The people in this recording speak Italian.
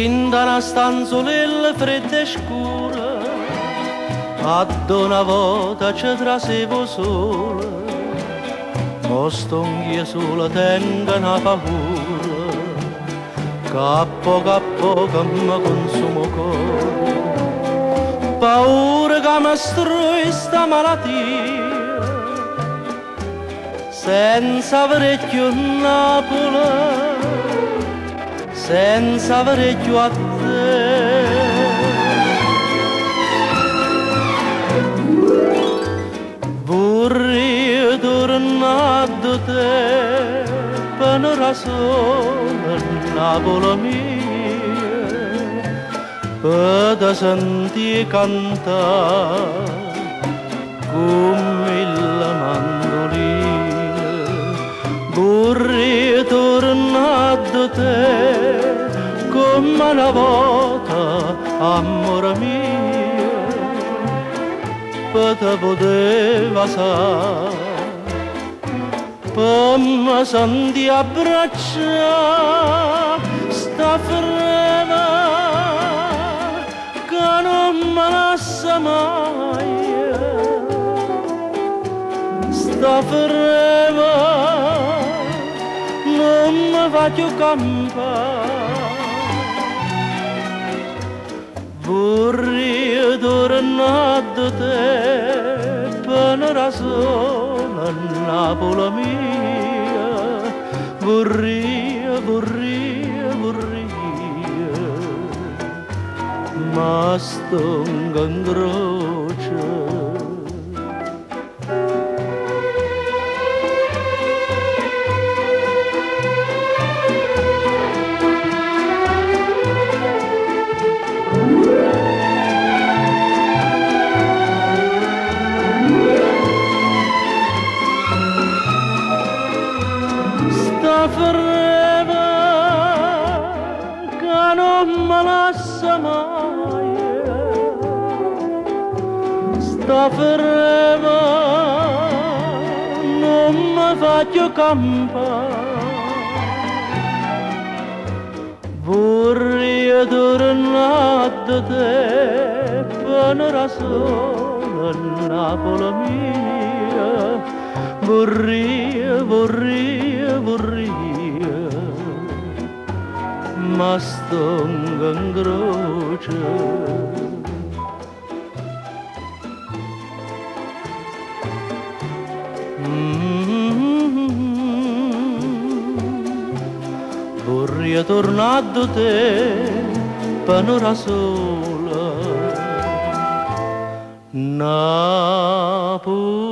in una stanzolella fredda e scura, ad una volta ci trasevo sola, ma sto anch'io sola, tengo una paura, che a poco mi consumo cuore, paura che mi strui sta malattia, senza avere più Napoli, senza avere più a te. Vorrei tornare da te per una ragione, Napoli mia, per te sentire cantare come la mandolina. Vorrei tornare da te come una volta, amore mio, per te poteva sa, per me senti abbracciare sta freva che non me lascia mai, sta freva non mi fa più campare. Vorrei tornare da te per una ragione, Napoli mia, vorrei, ma sto in croce. Sta freva che non me lascia mai, sta freva non mi fa più campare. Vorrei tornare da te per una ragione, Napoli mia, vorrei, ma sto in croce. Vorrei tornare da te per un'ora sola, Napoli.